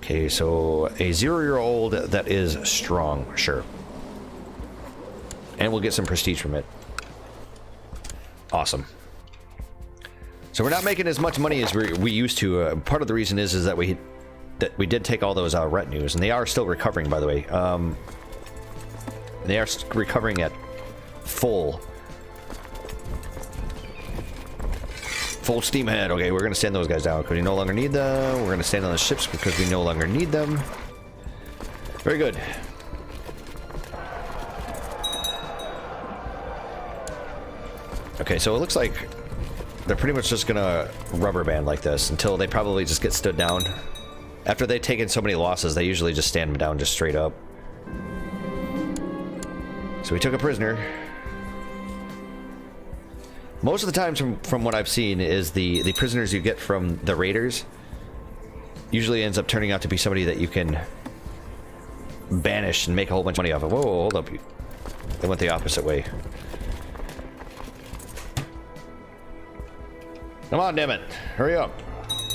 Okay, so a 0-year-old that is strong, sure. And we'll get some prestige from it. Awesome. So we're not making as much money as we used to. Part of the reason is that we did take all those retinues, and they are still recovering, by the way. They are recovering at full steam ahead. Okay, we're gonna stand those guys down because we no longer need them. We're gonna stand on the ships because we no longer need them. Very good. Okay, so it looks like they're pretty much just gonna rubber band like this until they probably just get stood down. After they've taken so many losses, they usually just stand them down just straight up. So we took a prisoner. Most of the times from what I've seen is the prisoners you get from the raiders usually ends up turning out to be somebody that you can banish and make a whole bunch of money off of. Whoa, hold up. They went the opposite way. Come on, damn it. Hurry up.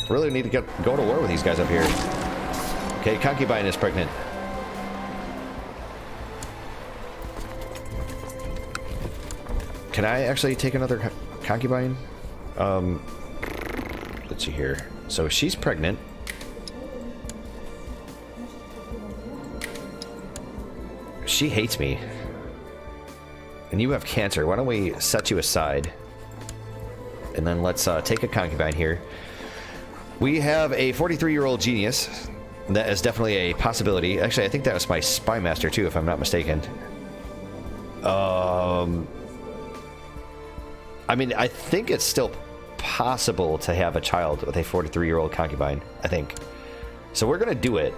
Really need to go to war with these guys up here. Okay, concubine is pregnant. Can I actually take another concubine? Let's see here. So she's pregnant. She hates me. And you have cancer. Why don't we set you aside? And then let's take a concubine here. We have a 43-year-old genius. That is definitely a possibility. Actually, I think that was my spy master too, if I'm not mistaken. I mean, I think it's still possible to have a child with a 43-year-old concubine, I think. So we're going to do it.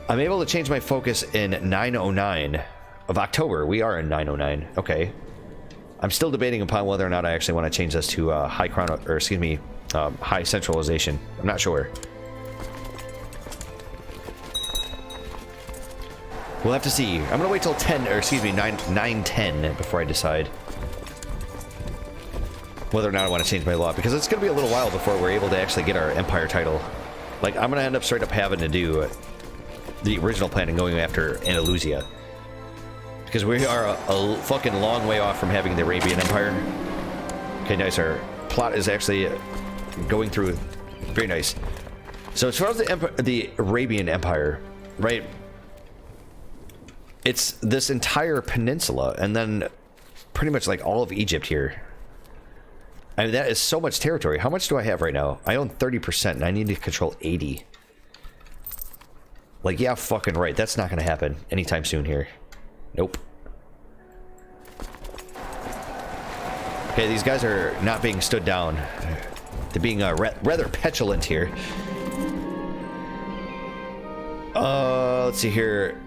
I'm able to change my focus in 909 of October. We are in 909. Okay. I'm still debating upon whether or not I actually want to change this to high centralization. I'm not sure. We'll have to see. I'm going to wait till 9:10 before I decide whether or not I want to change my law, because it's going to be a little while before we're able to actually get our empire title. Like, I'm going to end up straight up having to do the original plan and going after Andalusia, because we are a fucking long way off from having the Arabian Empire. Okay, nice. Our plot is actually going through. Very nice. So as far as the Arabian Empire, right? It's this entire peninsula, and then pretty much like all of Egypt here. I mean, that is so much territory. How much do I have right now? I own 30%, and I need to control 80. Like, yeah, fucking right. That's not going to happen anytime soon here. Nope. Okay, these guys are not being stood down. They're being rather petulant here. Let's see here.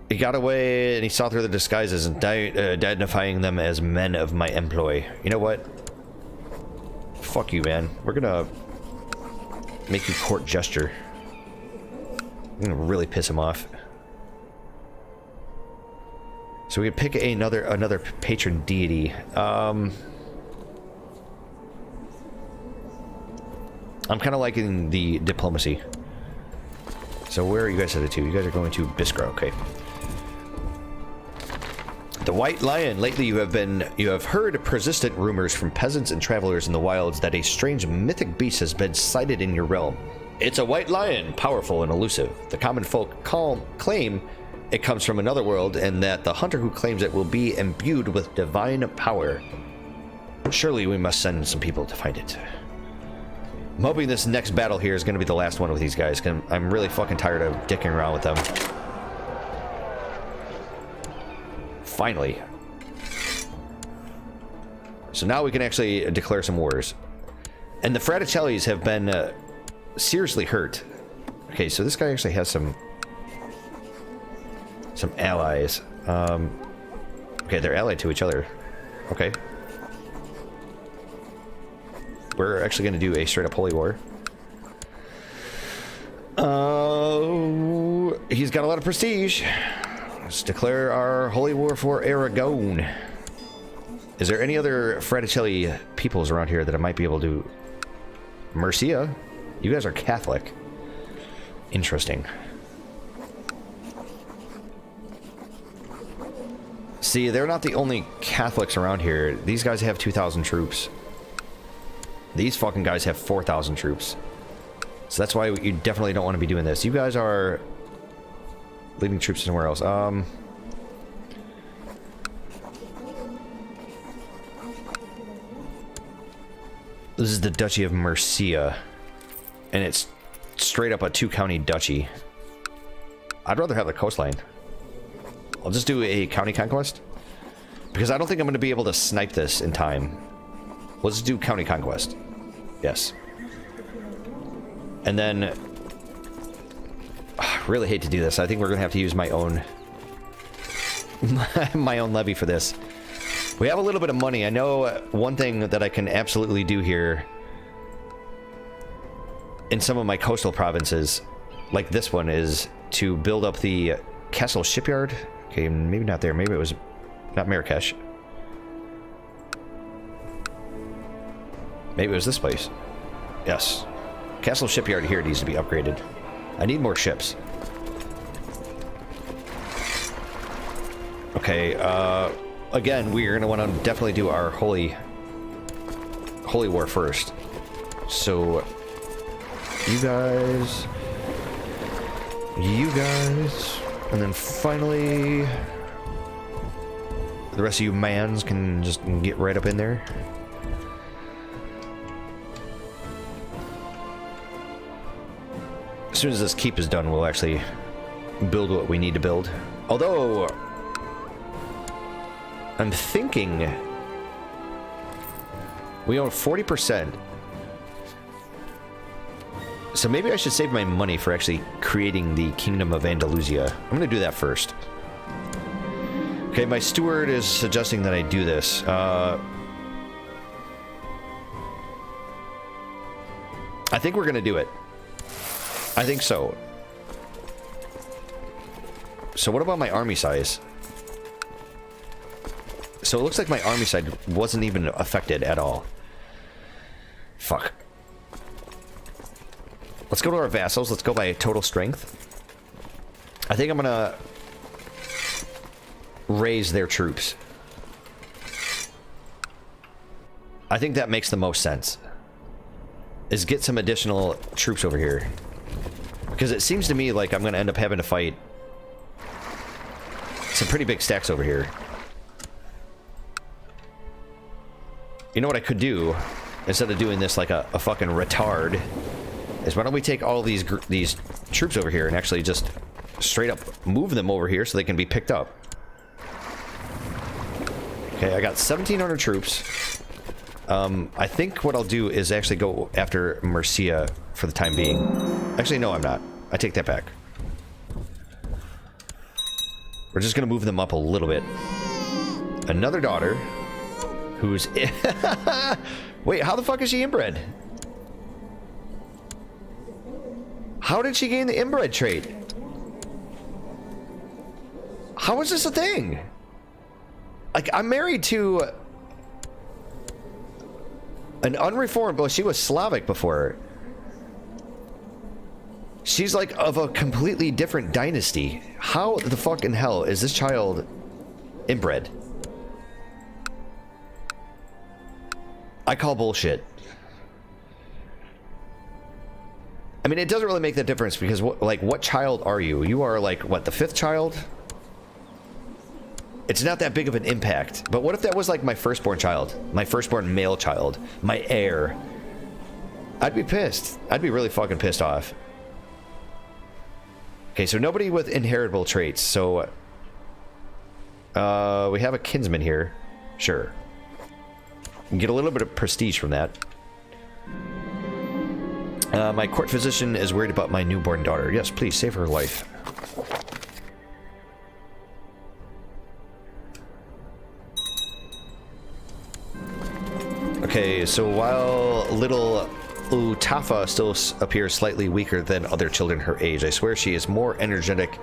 He got away, and he saw through the disguises and identifying them as men of my employ. You know what? Fuck you, man. We're gonna make you court gesture. I'm gonna really piss him off. So we can pick another patron deity. I'm kind of liking the diplomacy. So where are you guys headed to? You guys are going to Biskra, okay. The White Lion. Lately you have heard persistent rumors from peasants and travelers in the wilds that a strange mythic beast has been sighted in your realm. It's a white lion, powerful and elusive. The common folk claim it comes from another world, and that the hunter who claims it will be imbued with divine power. Surely we must send some people to find it. I'm hoping this next battle here is going to be the last one with these guys, because I'm really fucking tired of dicking around with them. Finally. So now we can actually declare some wars. And the Fraticellis have been seriously hurt. Okay, so this guy actually has some allies. Okay, they're allied to each other. Okay. We're actually going to do a straight up holy war. He's got a lot of prestige. Let's declare our holy war for Aragon. Is there any other Fraticelli peoples around here that I might be able to... Murcia? You guys are Catholic. Interesting. See, they're not the only Catholics around here. These guys have 2,000 troops. These fucking guys have 4,000 troops. So that's why you definitely don't want to be doing this. You guys are leaving troops somewhere else. This is the Duchy of Mercia. And it's straight up a 2-county duchy. I'd rather have the coastline. I'll just do a county conquest. Because I don't think I'm going to be able to snipe this in time. Let's do county conquest. Yes. And then... I really hate to do this. I think we're going to have to use my own... my own levy for this. We have a little bit of money. I know one thing that I can absolutely do here... in some of my coastal provinces, like this one, is to build up the castle shipyard. Okay, maybe not there. Maybe it was not Marrakesh. Maybe it was this place. Yes. Castle shipyard here needs to be upgraded. I need more ships. Okay, again, we're going to want to definitely do our holy war first. So... You guys, and then finally, the rest of you mans can just get right up in there. As soon as this keep is done, we'll actually build what we need to build. Although, I'm thinking we own 40%. So maybe I should save my money for actually creating the Kingdom of Andalusia. I'm going to do that first. Okay, my steward is suggesting that I do this. I think we're going to do it. I think so. So what about my army size? So it looks like my army size wasn't even affected at all. Fuck. Let's go to our vassals. Let's go by total strength. I think I'm gonna raise their troops. I think that makes the most sense. Is get some additional troops over here. Because it seems to me like I'm gonna end up having to fight some pretty big stacks over here. You know what I could do, instead of doing this like a fucking retard, is why don't we take all these troops over here and actually just straight up move them over here so they can be picked up. Okay, I got 1,700 troops. I think what I'll do is actually go after Mercia for the time being. Actually, no, I'm not. I take that back. We're just gonna move them up a little bit. Another daughter, who's... Wait, how the fuck is she inbred? How did she gain the inbred trait? How is this a thing? Like, I'm married to an unreformed, well, she was Slavic before. She's like of a completely different dynasty. How the fucking hell is this child inbred? I call bullshit. I mean, it doesn't really make that difference because, what child are you? You are, like, what, the 5th child? It's not that big of an impact. But what if that was, like, my firstborn child? My firstborn male child? My heir? I'd be pissed. I'd be really fucking pissed off. Okay, so nobody with inheritable traits. So, we have a kinsman here. Sure. Get a little bit of prestige from that. My court physician is worried about my newborn daughter. Yes, please, save her life. Okay, so while little Utafa still appears slightly weaker than other children her age, I swear she is more energetic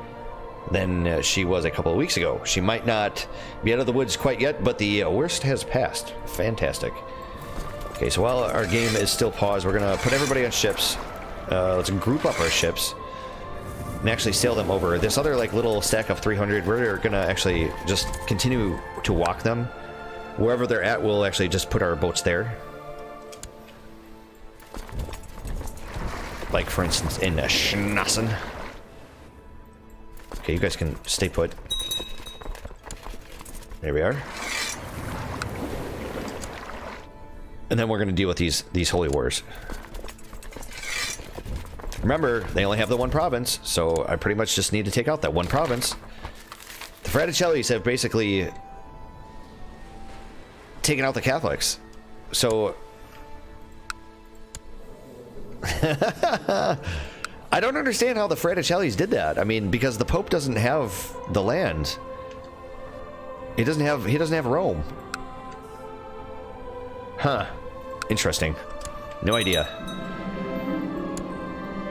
than she was a couple of weeks ago. She might not be out of the woods quite yet, but the worst has passed. Fantastic. Okay, so while our game is still paused, we're gonna put everybody on ships. Let's group up our ships. and actually sail them over. This other like little stack of 300, we're gonna actually just continue to walk them. Wherever they're at, we'll actually just put our boats there. Like, for instance, in Schnassen. Okay, you guys can stay put. There we are. And then we're going to deal with these holy wars. Remember, they only have the one province, so I pretty much just need to take out that one province. The Fraticellis have basically taken out the Catholics. So I don't understand how the Fraticellis did that. I mean, because the Pope doesn't have the land. He doesn't have Rome. Huh. Interesting. No idea.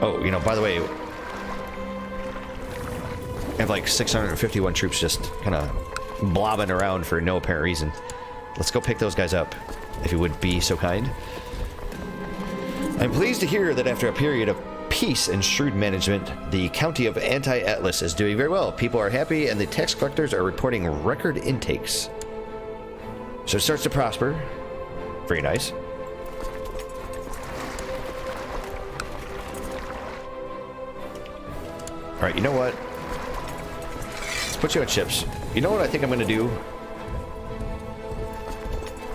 Oh, you know, by the way, I have like 651 troops just kind of blobbing around for no apparent reason. Let's go pick those guys up, if you would be so kind. I'm pleased to hear that after a period of peace and shrewd management, the county of Anti-Atlas is doing very well. People are happy, and the tax collectors are reporting record intakes. So it starts to prosper. Very nice. Alright, you know what? Let's put you on ships. You know what I think I'm going to do?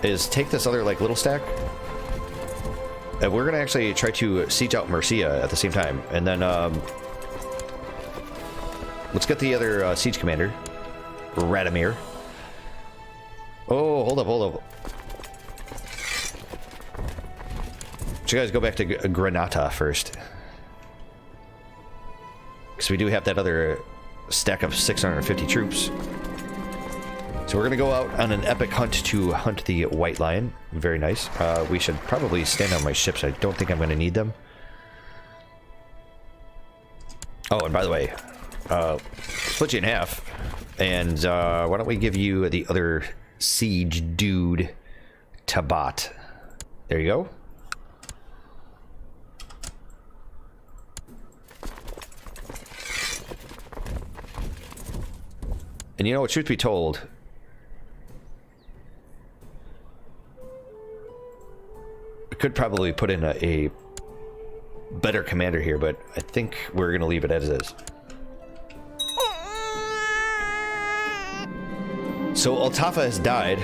Is take this other, like, little stack. And we're going to actually try to siege out Mercia at the same time. And then, let's get the other siege commander. Radomir. Oh, hold up. You guys go back to Granada first. Because we do have that other stack of 650 troops. So we're going to go out on an epic hunt to hunt the White Lion. Very nice. We should probably stand on my ships. I don't think I'm going to need them. Oh, and by the way, split you in half. And why don't we give you the other siege dude, Tabat. There you go. And you know what, truth be told, I could probably put in a better commander here, but I think we're going to leave it as is. So Altafa has died.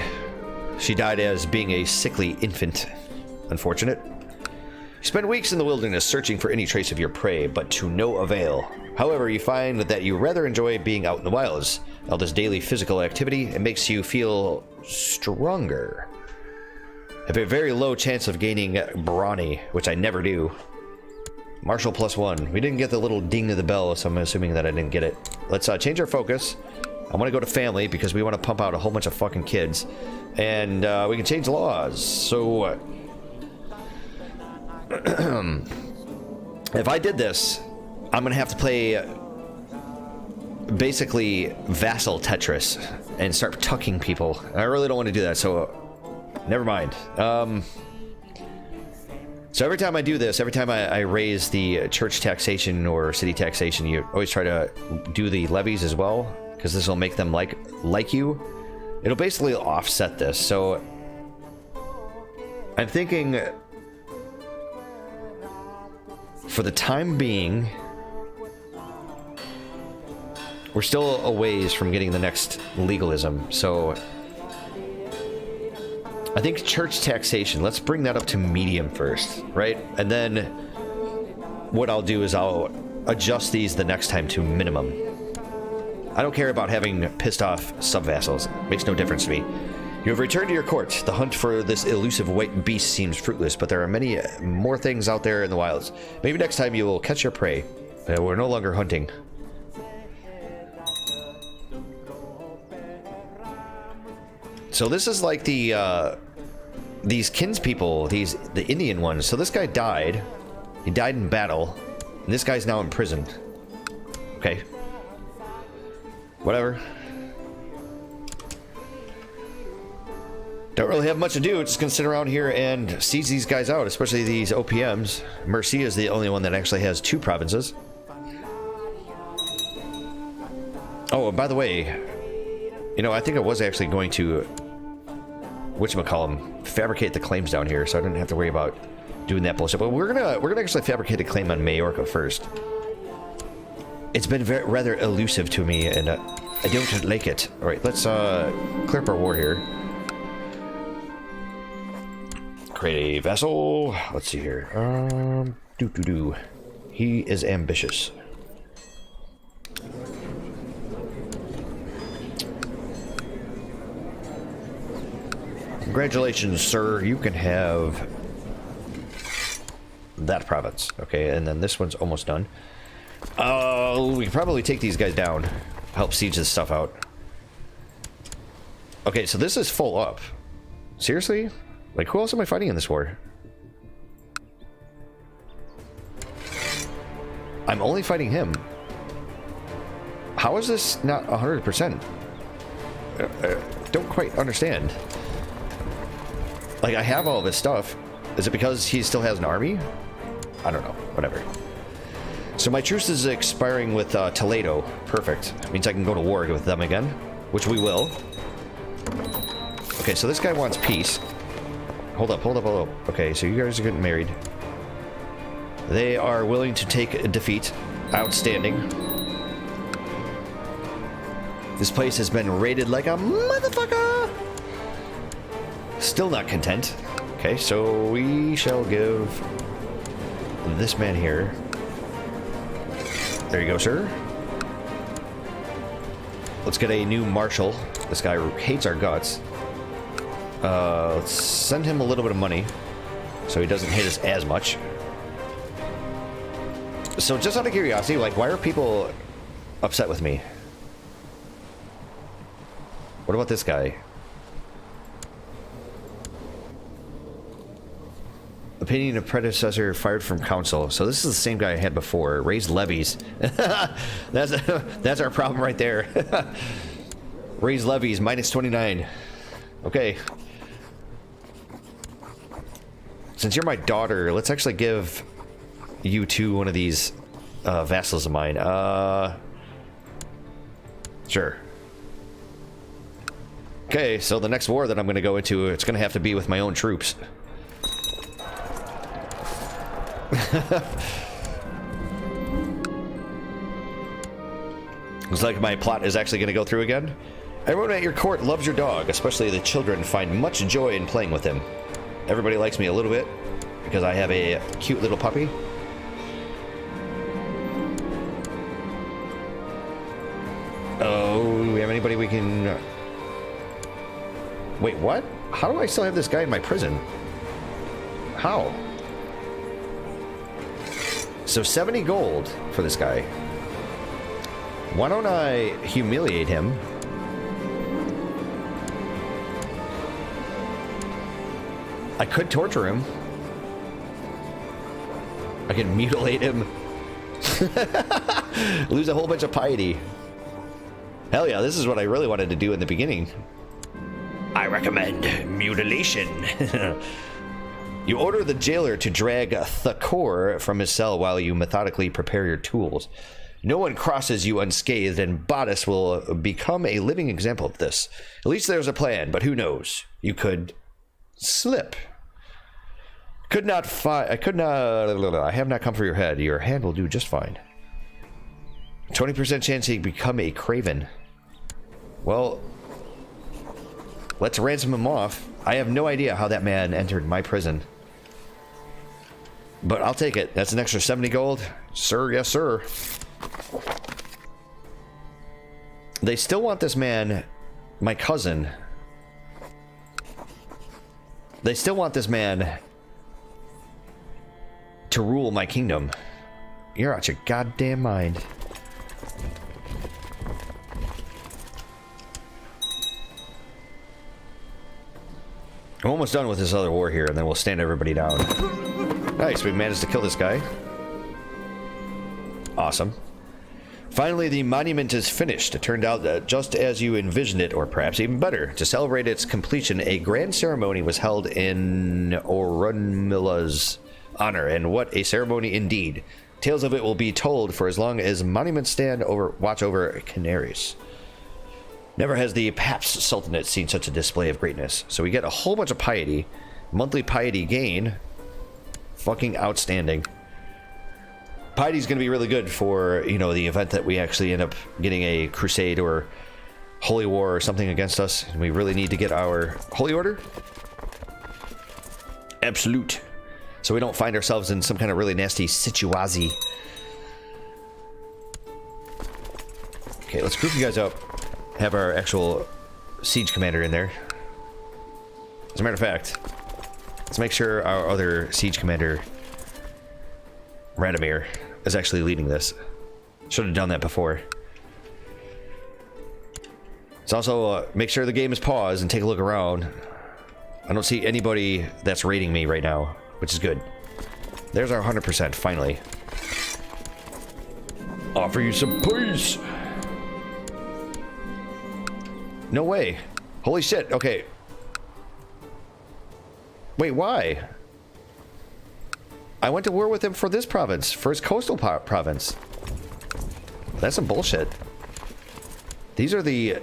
She died as being a sickly infant. Unfortunate. You spend weeks in the wilderness searching for any trace of your prey, but to no avail. However, you find that you rather enjoy being out in the wilds. All this daily physical activity, it makes you feel stronger. I have a very low chance of gaining brawny, which I never do. Martial +1. We didn't get the little ding of the bell, so I'm assuming that I didn't get it. Let's change our focus. I want to go to family because we want to pump out a whole bunch of fucking kids. And we can change laws. So if I did this, I'm going to have to play basically vassal Tetris and start tucking people. I really don't want to do that, so never mind. So every time I do this, every time I raise the church taxation or city taxation, you always try to do the levies as well, because this will make them like you. It'll basically offset this. So I'm thinking, for the time being, we're still a ways from getting the next legalism. So I think church taxation, let's bring that up to medium first, right? And then what I'll do is I'll adjust these the next time to minimum. I don't care about having pissed off sub-vassals. It makes no difference to me. You have returned to your court. The hunt for this elusive white beast seems fruitless, but there are many more things out there in the wilds. Maybe next time you will catch your prey. We're no longer hunting. So this is like the these kinspeople, the Indian ones. So this guy died. He died in battle, and this guy's now imprisoned. Okay. Whatever. Don't really have much to do. Just gonna sit around here and siege these guys out, especially these OPMs. Mercia is the only one that actually has 2 provinces. Oh, and by the way, you know, I think I was actually going to, whatchamacallem, fabricate the claims down here, so I didn't have to worry about doing that bullshit. But we're gonna actually fabricate a claim on Majorca first. It's been rather elusive to me, and I don't like it. All right, let's clear up our war here. Create a vassal. Let's see here. He is ambitious. Congratulations, sir. You can have that province. Okay, and then this one's almost done. We can probably take these guys down. Help siege this stuff out. Okay, so this is full up. Seriously? Like, who else am I fighting in this war? I'm only fighting him. How is this not 100%? Don't quite understand. Like, I have all of his stuff. Is it because he still has an army? I don't know. Whatever. So my truce is expiring with Toledo. Perfect. Means I can go to war with them again, which we will. Okay, so this guy wants peace. Hold up. Okay, so you guys are getting married. They are willing to take a defeat. Outstanding. This place has been raided like a motherfucker. Still not content. Okay, so we shall give this man here. There you go, sir. Let's get a new marshal. This guy hates our guts. Let's send him a little bit of money so he doesn't hate us as much. So just out of curiosity, like, why are people upset with me? What about this guy? Opinion of predecessor fired from council. So this is the same guy I had before. Raised levies. That's our problem right there. Raised levies, minus 29. Okay. Since you're my daughter, let's actually give you two one of these vassals of mine. Sure. Okay, so the next war that I'm going to go into, it's going to have to be with my own troops. Looks like my plot is actually going to go through again. Everyone at your court loves your dog, especially the children find much joy in playing with him. Everybody likes me a little bit because I have a cute little puppy. Oh, do we have anybody we can... Wait, what? How do I still have this guy in my prison? How? So 70 gold for this guy. Why don't I humiliate him? I could torture him. I can mutilate him. Lose a whole bunch of piety. Hell yeah, this is what I really wanted to do in the beginning. I recommend mutilation. You order the jailer to drag Thakor from his cell while you methodically prepare your tools. No one crosses you unscathed, and Bodice will become a living example of this. At least there's a plan, but who knows? You could slip. Could not I could not... I have not come for your head. Your hand will do just fine. 20% chance he become a craven. Well, let's ransom him off. I have no idea how that man entered my prison. But I'll take it. That's an extra 70 gold. Sir, yes, sir. They still want this man, my cousin. They still want this man to rule my kingdom. You're out your goddamn mind. I'm almost done with this other war here, and then we'll stand everybody down. Nice, we managed to kill this guy. Awesome. Finally, the monument is finished. It turned out that just as you envisioned it, or perhaps even better. To celebrate its completion, a grand ceremony was held in Orunmilla's honor, and what a ceremony indeed. Tales of it will be told for as long as monuments watch over Canaries. Never has the Pabst Sultanate seen such a display of greatness. So we get a whole bunch of piety. Monthly piety gain. Fucking outstanding. Piety's going to be really good for, you know, the event that we actually end up getting a crusade or holy war or something against us. And we really need to get our holy order. Absolute. So we don't find ourselves in some kind of really nasty situazi. Okay, let's group you guys up. Have our actual siege commander in there. As a matter of fact, let's make sure our other siege commander, Radomir, is actually leading this. Should have done that before. Let's also make sure the game is paused and take a look around. I don't see anybody that's raiding me right now, which is good. There's our 100%, finally. Offer you some peace! No way. Holy shit, okay. Wait, why? I went to war with him for this province, for his coastal province. That's some bullshit. These are the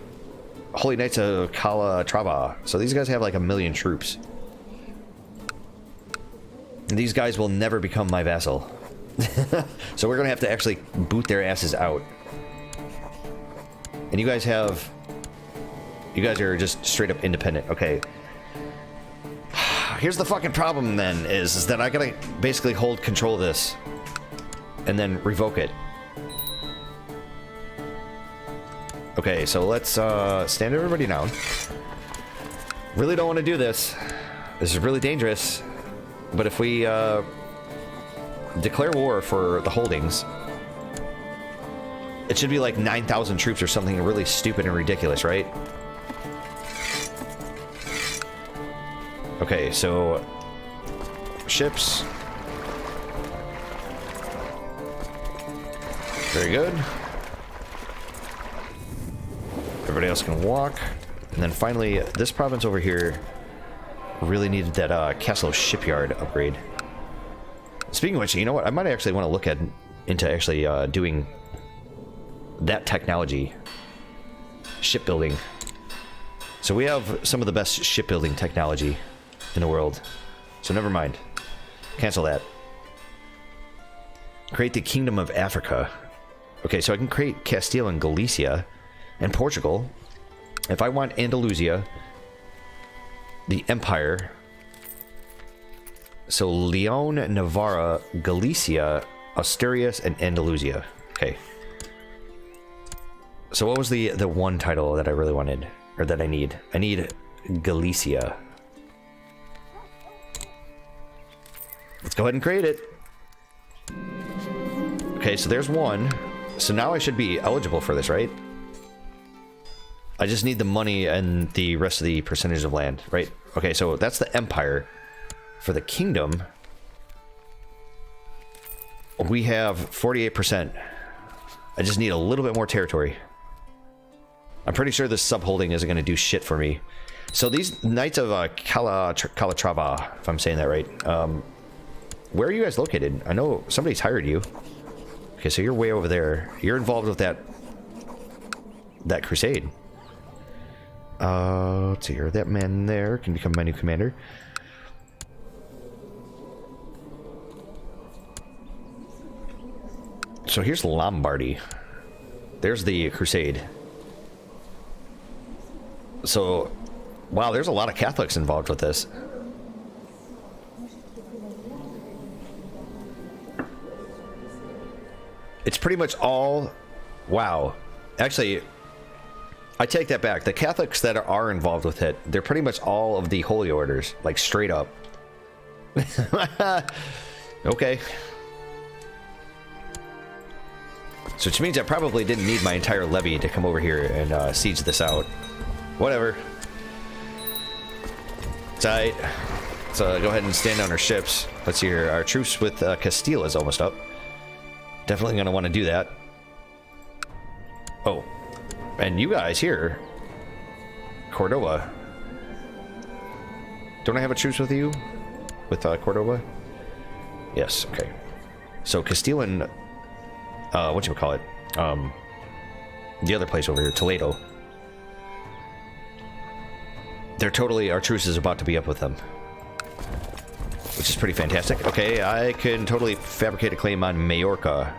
Holy Knights of Calatrava. So these guys have like 1 million troops. And these guys will never become my vassal. So we're gonna have to actually boot their asses out. And you guys have... You guys are just straight up independent. Okay. Here's the fucking problem then, is that I gotta basically hold control of this. And then revoke it. Okay, so let's stand everybody down. Really don't want to do this. This is really dangerous. But if we declare war for the holdings, it should be like 9,000 troops or something really stupid and ridiculous, right? Okay, so ships. Very good. Everybody else can walk. And then finally, this province over here really needed that castle shipyard upgrade. Speaking of which, you know what? I might actually want to look into actually doing that technology. Shipbuilding. So we have some of the best shipbuilding technology in the world. So never mind. Cancel that. Create the Kingdom of Africa. Okay, so I can create Castile and Galicia and Portugal. If I want Andalusia, the Empire. So Leon, Navarra, Galicia, Asturias, and Andalusia. Okay. So what was the one title that I really wanted? Or that I need? I need Galicia. Let's go ahead and create it. Okay, so there's one. So now I should be eligible for this, right? I just need the money and the rest of the percentage of land, right? Okay, so that's the Empire. For the Kingdom, we have 48%. I just need a little bit more territory. I'm pretty sure this subholding isn't going to do shit for me. So these Knights of Calatrava, if I'm saying that right, where are you guys located? I know somebody's hired you. Okay, so you're way over there. You're involved with that crusade. Let's see here. That man there can become my new commander. So here's Lombardy. There's the crusade. So, wow, there's a lot of Catholics involved with this. It's pretty much all... Wow. Actually, I take that back. The Catholics that are involved with it, they're pretty much all of the holy orders. Like, straight up. Okay. So which means I probably didn't need my entire levy to come over here and siege this out. Whatever. It's alright. Let's go ahead and stand on our ships. Let's see here. Our truce with Castile is almost up. Definitely going to want to do that. Oh. And you guys here. Cordoba. Don't I have a truce with you? With Cordoba? Yes, okay. So Castile and... whatchamacallit? The other place over here, Toledo. They're totally... Our truce is about to be up with them. Which is pretty fantastic. Okay, I can totally fabricate a claim on Majorca.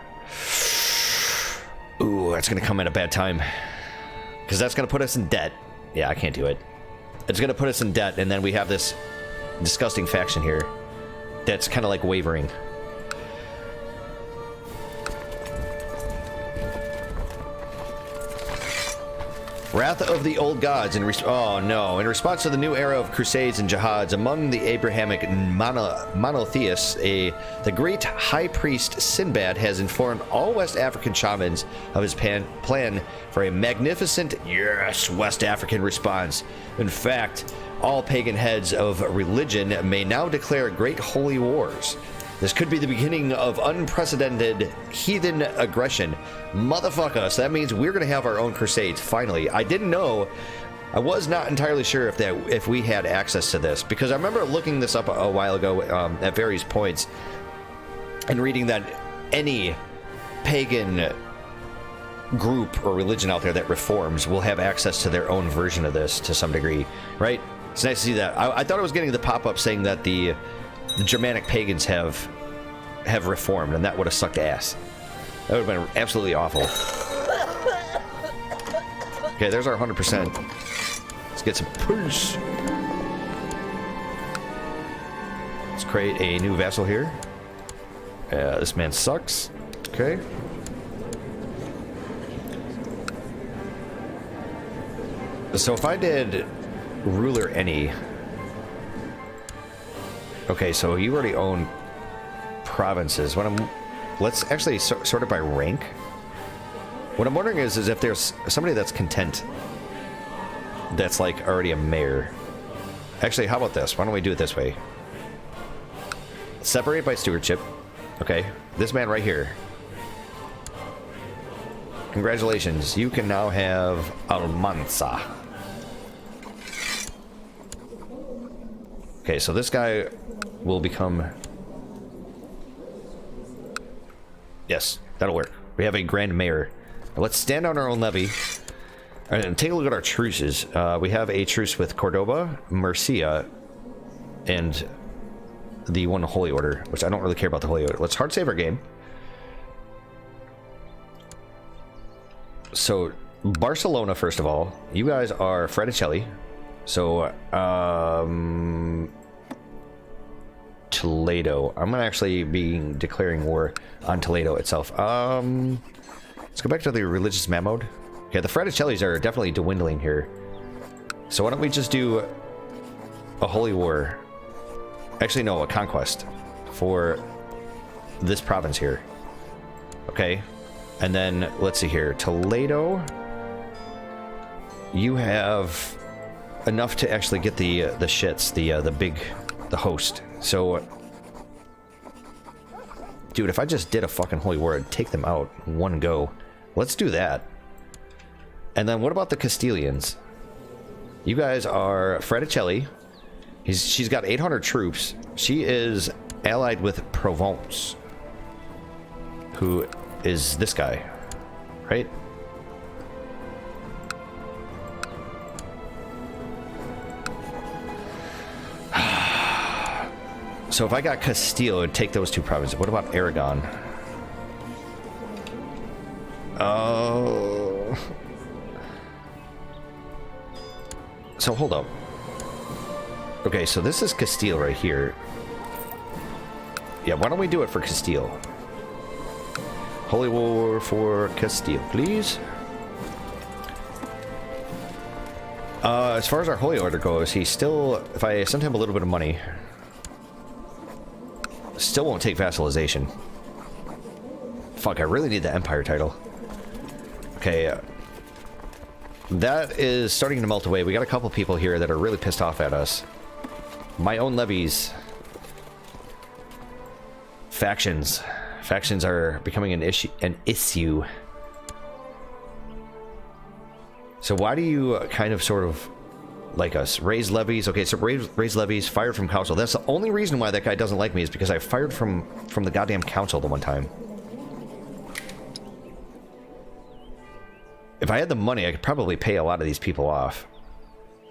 Ooh, that's going to come at a bad time. Because that's going to put us in debt. Yeah, I can't do it. It's going to put us in debt, and then we have this disgusting faction here that's kind of like wavering. Wrath of the Old Gods. Oh no. In response to the new era of crusades and jihads among the Abrahamic monotheists, the great high priest Sinbad has informed all West African shamans of his plan for a magnificent, yes, West African response. In fact, all pagan heads of religion may now declare great holy wars. This could be the beginning of unprecedented heathen aggression. Motherfucker, so that means we're going to have our own crusades, finally. I didn't know. I was not entirely sure if we had access to this, because I remember looking this up a while ago at various points and reading that any pagan group or religion out there that reforms will have access to their own version of this to some degree, right? It's nice to see that. I thought I was getting the pop-up saying that the Germanic pagans have reformed, and that would have sucked ass. That would have been absolutely awful. Okay, there's our 100%. Let's get some push. Let's create a new vassal here. This man sucks. Okay. So if I did ruler any... Okay, so you already own provinces. Let's actually sort it by rank. What I'm wondering is if there's somebody that's content, that's like already a mayor. Actually, how about this? Why don't we do it this way? Separate by stewardship. Okay, this man right here. Congratulations, you can now have Almanza. Okay, so this guy will become... Yes, that'll work. We have a Grand Mayor. Now let's stand on our own levy. And take a look at our truces. We have a truce with Cordoba, Murcia, and the one Holy Order, which I don't really care about the Holy Order. Let's hard save our game. So, Barcelona, first of all. You guys are Fraticelli. So, Toledo. I'm gonna actually be declaring war on Toledo itself. Let's go back to the religious map mode. Okay, the Fraticellis are definitely dwindling here. So why don't we just do a holy war? Actually, no, a conquest for this province here. Okay, and then let's see here. Toledo, you have enough to actually get the shits, the host. So, dude, if I just did a fucking holy war, I'd take them out in one go. Let's do that. And then what about the Castilians? You guys are Fraticelli. She's got 800 troops. She is allied with Provence, who is this guy, right? So if I got Castile, it'd take those two provinces. What about Aragon? Oh. So hold up. Okay, so this is Castile right here. Yeah, why don't we do it for Castile? Holy War for Castile, please. As far as our Holy Order goes, he still... If I send him a little bit of money... Still won't take vassalization. Fuck, I really need the Empire title. Okay, that is starting to melt away. We got a couple people here that are really pissed off at us. My own levies. Factions. Factions are becoming an issue. So why do you kind of sort of like us? Raise levies. Okay, so raise levies, fired from council. That's the only reason why that guy doesn't like me, is because I fired from the goddamn council the one time. If I had the money, I could probably pay a lot of these people off.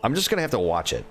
I'm just gonna have to watch it.